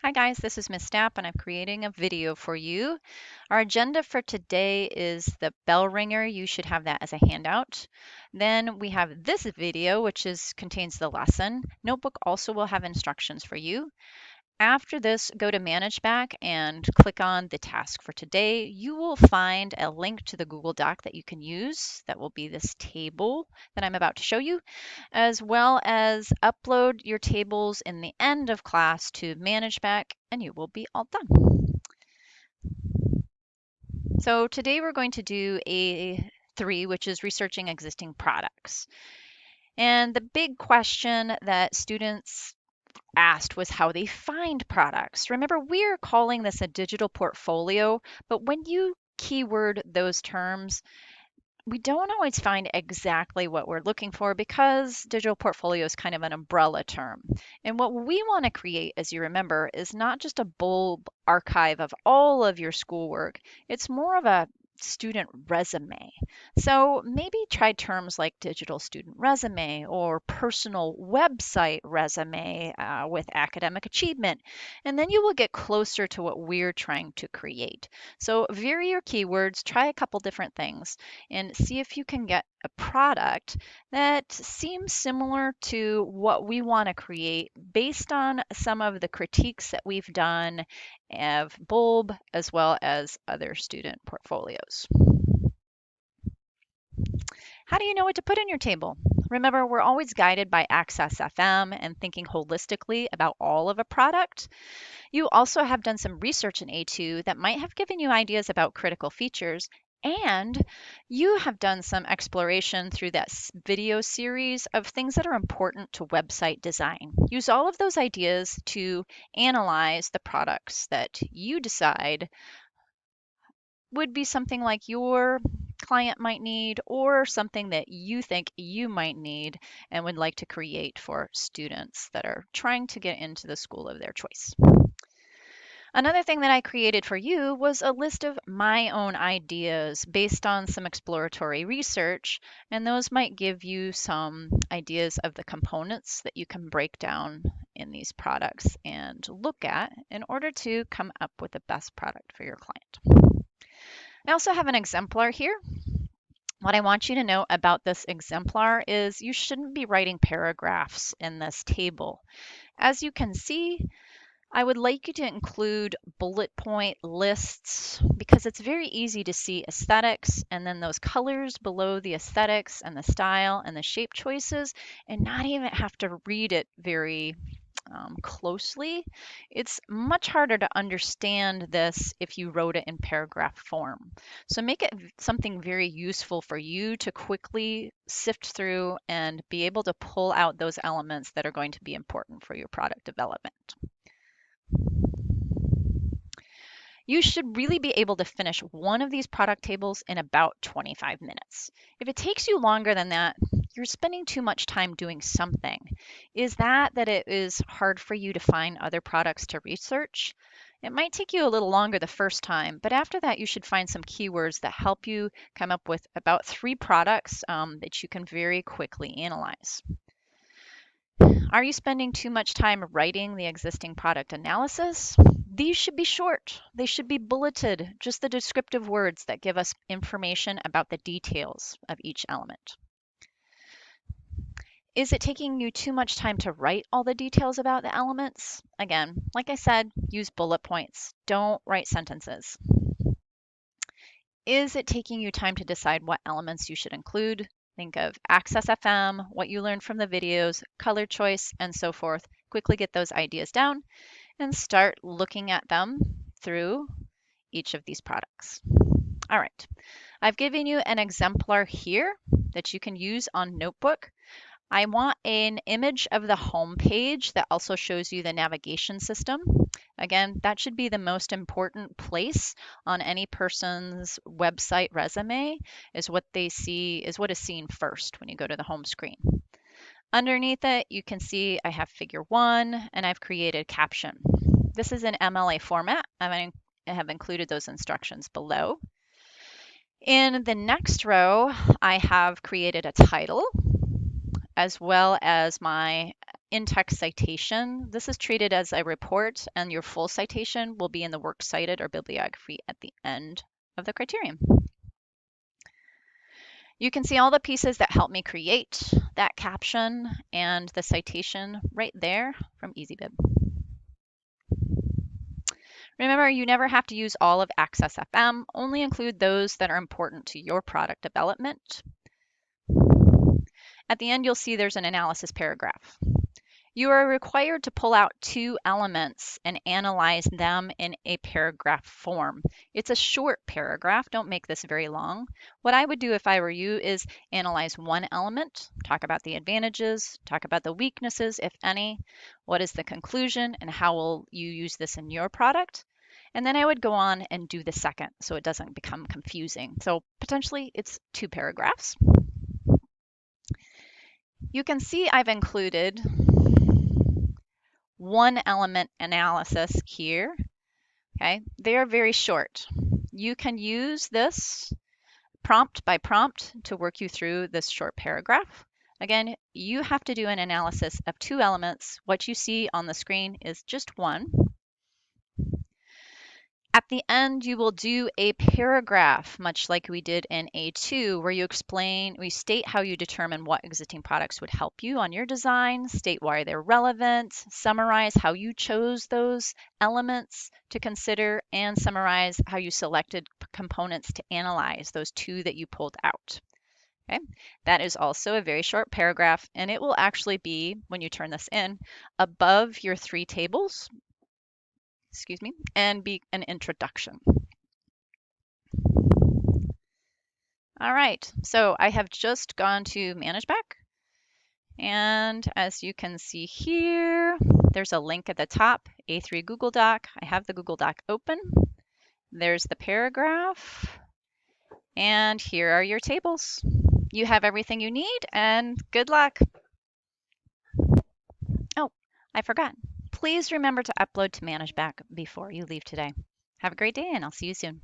Hi guys, this is Miss Stapp and I'm creating a video for you. Our agenda for today is the bell ringer. You should have that as a handout. Then we have this video, which contains the lesson. Notebook also will have instructions for you. After this, go to Manage Back and click on the task for today. You will find a link to the Google Doc that you can use. That will be this table that I'm about to show you, as well as upload your tables in the end of class to ManageBack, and you will be all done. So today we're going to do a 3, which is researching existing products. And the big question that students asked was how they find products. Remember, we're calling this a digital portfolio, but when you keyword those terms, we don't always find exactly what we're looking for because digital portfolio is kind of an umbrella term. And what we want to create, as you remember, is not just a bulb archive of all of your schoolwork. It's more of a student resume. So maybe try terms like digital student resume or personal website resume with academic achievement. And then you will get closer to what we're trying to create. So vary your keywords, try a couple different things and see if you can get a product that seems similar to what we want to create based on some of the critiques that we've done of Bulb as well as other student portfolios. How do you know what to put in your table? Remember, we're always guided by Access FM and thinking holistically about all of a product. You also have done some research in A2 that might have given you ideas about critical features, and you have done some exploration through that video series of things that are important to website design. Use all of those ideas to analyze the products that you decide would be something like your client might need or something that you think you might need and would like to create for students that are trying to get into the school of their choice. Another thing that I created for you was a list of my own ideas based on some exploratory research, and those might give you some ideas of the components that you can break down in these products and look at in order to come up with the best product for your client. I also have an exemplar here. What I want you to know about this exemplar is you shouldn't be writing paragraphs in this table. As you can see, I would like you to include bullet point lists because it's very easy to see aesthetics and then those colors below the aesthetics and the style and the shape choices and not even have to read it very closely. It's much harder to understand this if you wrote it in paragraph form. So make it something very useful for you to quickly sift through and be able to pull out those elements that are going to be important for your product development. You should really be able to finish one of these product tables in about 25 minutes. If it takes you longer than that, you're spending too much time doing something. Is that it is hard for you to find other products to research? It might take you a little longer the first time, but after that, you should find some keywords that help you come up with about 3 products that you can very quickly analyze. Are you spending too much time writing the existing product analysis? These should be short. They should be bulleted, just the descriptive words that give us information about the details of each element. Is it taking you too much time to write all the details about the elements? Again, like I said, use bullet points. Don't write sentences. Is it taking you time to decide what elements you should include? Think of Access FM, what you learned from the videos, color choice, and so forth. Quickly get those ideas down and start looking at them through each of these products. All right, I've given you an exemplar here that you can use on Notebook. I want an image of the home page that also shows you the navigation system. Again, that should be the most important place on any person's website resume is what they see, is what is seen first when you go to the home screen. Underneath it, you can see I have figure 1 and I've created caption. This is in MLA format. I have included those instructions below. In the next row, I have created a title as well as my in-text citation. This is treated as a report, and your full citation will be in the works cited or bibliography at the end of the criterion. You can see all the pieces that help me create that caption and the citation right there from EasyBib. Remember, you never have to use all of Access FM, only include those that are important to your product development. At the end, you'll see there's an analysis paragraph. You are required to pull out 2 elements and analyze them in a paragraph form. It's a short paragraph. Don't make this very long. What I would do if I were you is analyze 1 element, talk about the advantages, talk about the weaknesses, if any, what is the conclusion, and how will you use this in your product. And then I would go on and do the second so it doesn't become confusing. So potentially it's 2 paragraphs. You can see I've included 1 element analysis here. Okay, they are very short. You can use this prompt by prompt to work you through this short paragraph. Again, you have to do an analysis of 2 elements. What you see on the screen is just 1. At the end, you will do a paragraph, much like we did in A2, where we state how you determine what existing products would help you on your design, state why they're relevant, summarize how you chose those elements to consider, and summarize how you selected components to analyze, those 2 that you pulled out. Okay, that is also a very short paragraph, and it will actually be, when you turn this in, above your 3 tables, and be an introduction. All right, so I have just gone to Manage Back, and as you can see here, there's a link at the top, A3 Google Doc. I have the Google Doc open. There's the paragraph, and here are your tables. You have everything you need, and good luck. Oh, I forgot. Please remember to upload to Manage Back before you leave today. Have a great day, and I'll see you soon.